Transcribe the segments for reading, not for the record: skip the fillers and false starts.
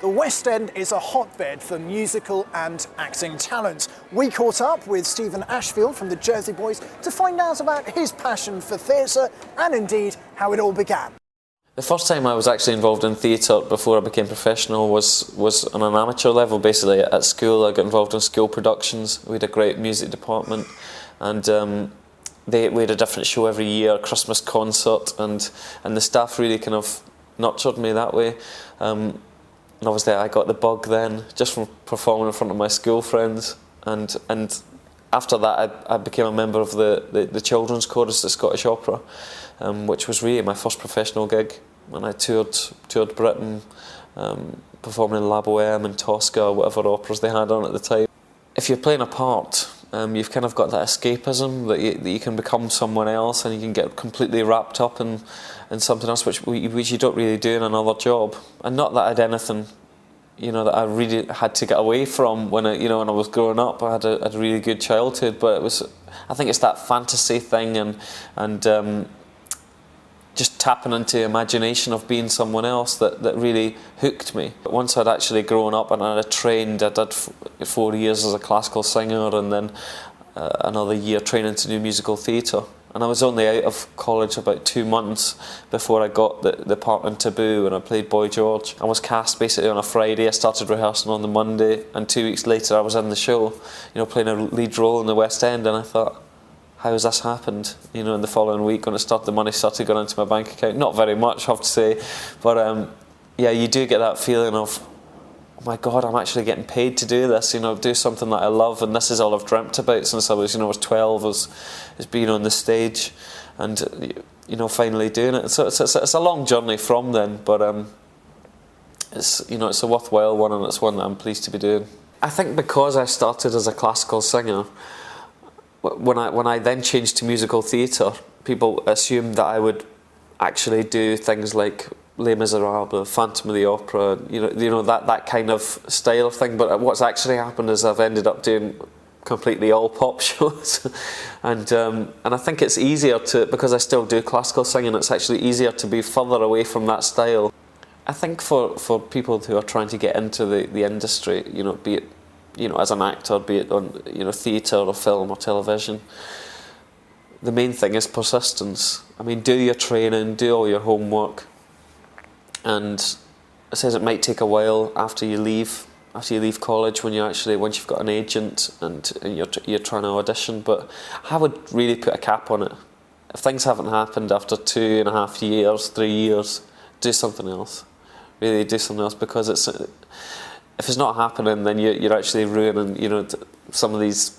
The West End is a hotbed for musical and acting talent. We caught up with Stephen Ashfield from the Jersey Boys to find out about his passion for theatre and indeed how it all began. The first time I was actually involved in theatre before I became professional was on an amateur level. Basically at school I got involved in school productions. We had a great music department, and we had a different show every year, a Christmas concert, and the staff really kind of nurtured me that way. And obviously I got the bug then, just from performing in front of my school friends, and after that I became a member of the children's chorus at Scottish Opera, which was really my first professional gig, and I toured Britain, performing in La Boheme and Tosca, or whatever operas they had on at the time. If you're playing a part, you've kind of got that escapism that you can become someone else, and you can get completely wrapped up in something else which you don't really do in another job. And not that I had anything, that I really had to get away from when I was growing up. I had a really good childhood, but I think it's that fantasy thing and just tapping into the imagination of being someone else that really hooked me. But once I'd actually grown up and I trained, I did 4 years as a classical singer, and then another year training to do musical theatre. And I was only out of college about 2 months before I got the part in Taboo, and I played Boy George. I was cast basically on a Friday. I started rehearsing on the Monday, and 2 weeks later I was in the show, playing a lead role in the West End. And I thought, how has this happened? In the following week, when the money started going into my bank account, not very much, I have to say, but yeah, you do get that feeling of, oh my God, I'm actually getting paid to do this. Do something that I love, and this is all I've dreamt about since I was 12, is being on the stage, and finally doing it. So it's a long journey from then, but it's a worthwhile one, and it's one that I'm pleased to be doing. I think because I started as a classical singer, when I then changed to musical theatre, people assumed that I would actually do things like Les Miserables, Phantom of the Opera, that kind of style of thing. But what's actually happened is I've ended up doing completely all pop shows, and I think it's easier because I still do classical singing, it's actually easier to be further away from that style. I think for people who are trying to get into the industry, be it as an actor, be it on theatre or film or television, the main thing is persistence. I mean, do your training, do all your homework, and it says it might take a while after you leave college, once you've got an agent and you're trying to audition. But I would really put a cap on it. If things haven't happened after 2.5 years, 3 years, do something else. Really do something else, because if it's not happening, then you're actually ruining some of these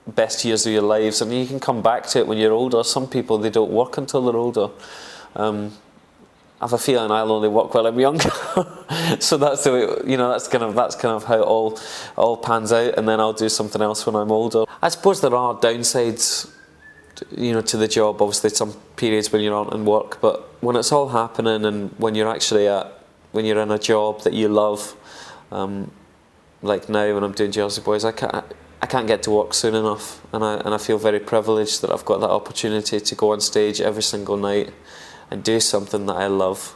best years of your lives, and you can come back to it when you're older. Some people, they don't work until they're older. I have a feeling I'll only work while I'm younger. So that's the way, that's kind of how it all pans out, and then I'll do something else when I'm older. I suppose there are downsides, to the job. Obviously, some periods when you aren't in work, but when it's all happening, and when you're in a job that you love, like now when I'm doing Jersey Boys, I can't get to work soon enough, and I feel very privileged that I've got that opportunity to go on stage every single night and do something that I love.